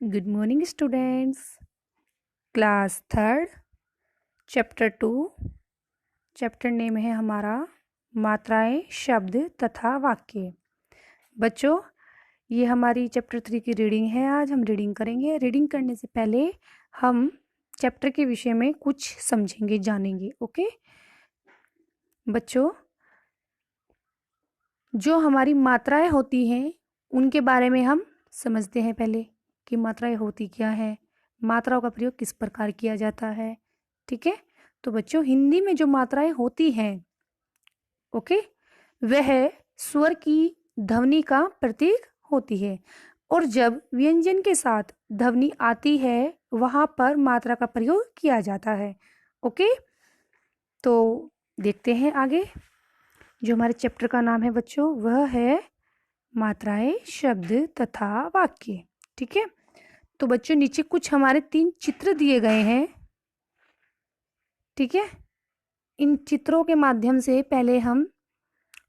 Good morning students. Class third, chapter 2। Chapter name है हमारा मात्राएं, शब्द तथा वाक्य। बच्चों, ये हमारी चैप्टर 3 की रीडिंग है। आज हम रीडिंग करेंगे। रीडिंग करने से पहले हम चैप्टर के विषय में कुछ समझेंगे, जानेंगे। ओके बच्चों, जो हमारी मात्राएं होती हैं उनके बारे में हम समझते हैं पहले कि मात्राएं होती क्या है, मात्राओं का प्रयोग किस प्रकार किया जाता है। ठीक है, तो बच्चों हिंदी में जो मात्राएं होती हैं, ओके, वह स्वर की ध्वनि का प्रतीक होती है। और जब व्यंजन के साथ ध्वनि आती है वहां पर मात्रा का प्रयोग किया जाता है। ओके, तो देखते हैं आगे। जो हमारे चैप्टर का नाम है बच्चों, वह है मात्राएं, शब्द तथा वाक्य। ठीक है, तो बच्चों नीचे कुछ हमारे 3 चित्र दिए गए हैं। ठीक है, इन चित्रों के माध्यम से पहले हम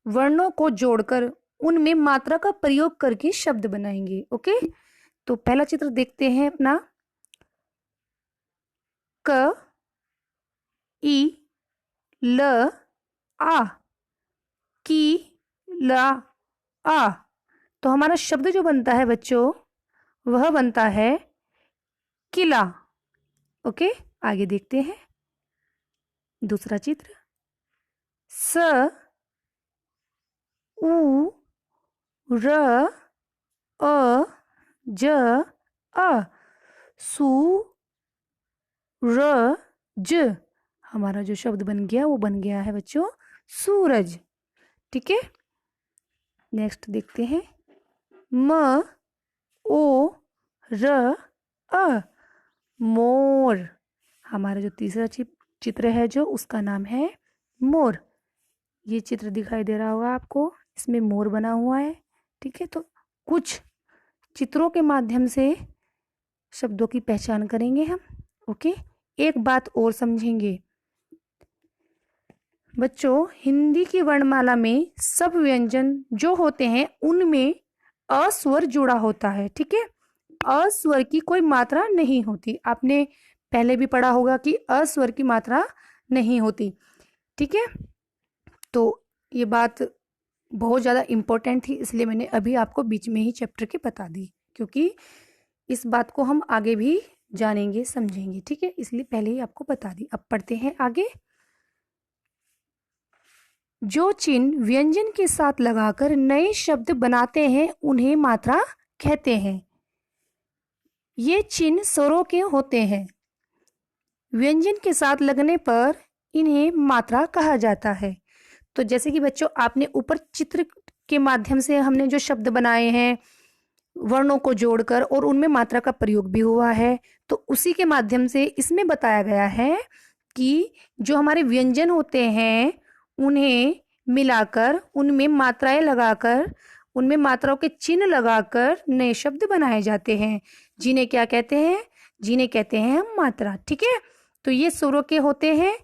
वर्णों को जोड़कर उनमें मात्रा का प्रयोग करके शब्द बनाएंगे। ओके, तो पहला चित्र देखते हैं अपना। क, ई, ल, आ, की, ला, आ। तो हमारा शब्द जो बनता है बच्चों, वह बनता है किला। ओके, आगे देखते हैं दूसरा चित्र। स, उ, र, अ, ज, अ। सू, र, ज। हमारा जो शब्द बन गया वो बन गया है बच्चों सूरज। ठीक है, नेक्स्ट देखते हैं। म, ओ, र, अ, मोर। हमारा जो तीसरा चित्र है जो, उसका नाम है मोर। ये चित्र दिखाई दे रहा होगा आपको, इसमें मोर बना हुआ है। ठीक है, तो कुछ चित्रों के माध्यम से शब्दों की पहचान करेंगे हम। ओके, एक बात और समझेंगे बच्चों, हिंदी की वर्णमाला में सब व्यंजन जो होते हैं उनमें अस्वर जुड़ा होता है। ठीक है, अस्वर की कोई मात्रा नहीं होती। आपने पहले भी पढ़ा होगा कि अस्वर की मात्रा नहीं होती। ठीक है, तो ये बात बहुत ज़्यादा इम्पोर्टेंट थी, इसलिए मैंने अभी आपको बीच में ही चैप्टर के बता दी, क्योंकि इस बात को हम आगे भी जानेंगे, समझेंगे। ठीक है, इसलिए पहले ही आपको बता दी। अब पढ़ते हैं आगे। जो चिन्ह व्यंजन के साथ लगाकर नए शब्द बनाते हैं उन्हें मात्रा कहते हैं। ये चिन्ह स्वरों के होते हैं। व्यंजन के साथ लगने पर इन्हें मात्रा कहा जाता है। तो जैसे कि बच्चों आपने ऊपर चित्र के माध्यम से हमने जो शब्द बनाए हैं वर्णों को जोड़कर, और उनमें मात्रा का प्रयोग भी हुआ है, तो उसी के माध्यम से इसमें बताया गया है कि जो हमारे व्यंजन होते हैं उन्हें मिलाकर, उनमें मात्राएं लगाकर, उनमें मात्राओं के चिन्ह लगाकर नए शब्द बनाए जाते हैं, जिन्हें क्या कहते हैं? जिन्हें कहते हैं हम मात्रा। ठीक है, तो ये स्वरों के होते हैं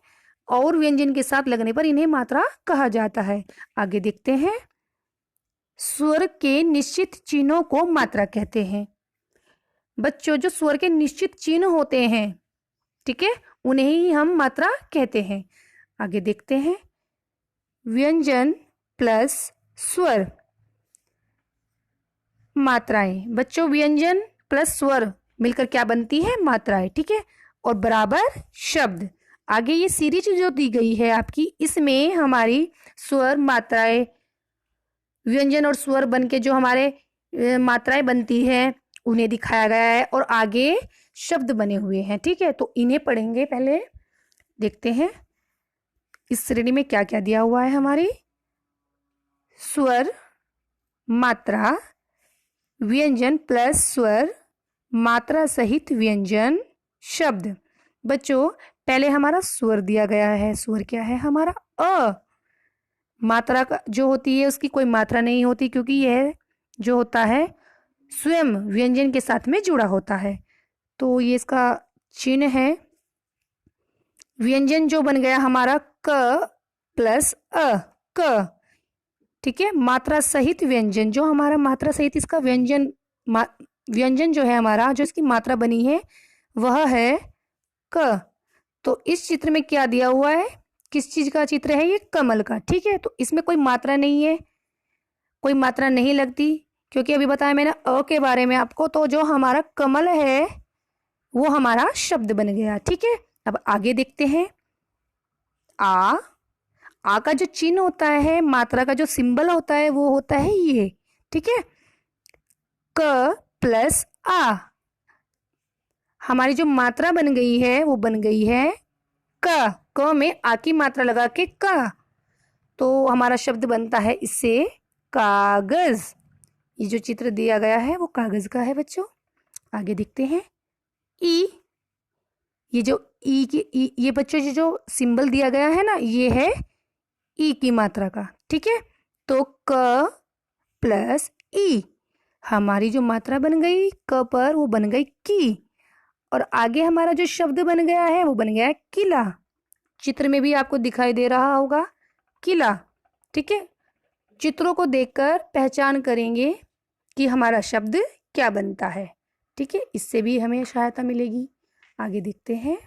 और व्यंजन के साथ लगने पर इन्हें मात्रा कहा जाता है। आगे देखते हैं। स्वर के निश्चित चिन्हों को मात्रा कहते हैं। बच्चों, जो स्वर के निश्चित चिन्ह होते हैं, ठीक है, उन्हें ही हम मात्रा कहते हैं। आगे देखते हैं। व्यंजन प्लस स्वर, मात्राएं। बच्चों, व्यंजन प्लस स्वर मिलकर क्या बनती है? मात्राएं। ठीक है, और बराबर शब्द। आगे ये सीरीज जो दी गई है आपकी, इसमें हमारी स्वर, मात्राएं, व्यंजन और स्वर बनके जो हमारे मात्राएं बनती हैं उन्हें दिखाया गया है, और आगे शब्द बने हुए हैं। ठीक है, तो इन्हें पढ़ेंगे। पहले देखते हैं इस श्रेणी में क्या क्या दिया हुआ है हमारी। स्वर, मात्रा, व्यंजन प्लस स्वर, मात्रा सहित व्यंजन, शब्द। बच्चों, पहले हमारा स्वर दिया गया है। स्वर क्या है हमारा? अ। मात्रा का जो होती है उसकी कोई मात्रा नहीं होती, क्योंकि यह जो होता है स्वयं व्यंजन के साथ में जुड़ा होता है। तो ये इसका चिन्ह है। व्यंजन जो बन गया हमारा क प्लस अ, क। ठीक है, मात्रा सहित व्यंजन, जो हमारा मात्रा सहित इसका व्यंजन व्यंजन जो है हमारा, जो इसकी मात्रा बनी है वह है क। तो इस चित्र में क्या दिया हुआ है, किस चीज का चित्र है, ये कमल का। ठीक है, तो इसमें कोई मात्रा नहीं है, कोई मात्रा नहीं लगती, क्योंकि अभी बताया मैंने अ के बारे में आपको। तो जो हमारा कमल है वो हमारा शब्द बन गया। ठीक है, अब आगे देखते हैं। आ का जो चिन्ह होता है, मात्रा का जो सिंबल होता है वो होता है ये। ठीक है, क प्लस आ, हमारी जो मात्रा बन गई है वो बन गई है क में आ की मात्रा लगा के क, तो हमारा शब्द बनता है इससे कागज। ये जो चित्र दिया गया है वो कागज का है बच्चों। आगे देखते हैं। ई, ये जो ई की ये बच्चों ये जो सिंबल दिया गया है ना, ये है ई की मात्रा का। ठीक है, तो क प्लस ई, हमारी जो मात्रा बन गई क पर वो बन गई की, और आगे हमारा जो शब्द बन गया है वो बन गया है किला। चित्र में भी आपको दिखाई दे रहा होगा किला। ठीक है, चित्रों को देखकर पहचान करेंगे कि हमारा शब्द क्या बनता है। ठीक है, इससे भी हमें सहायता मिलेगी। आगे देखते हैं।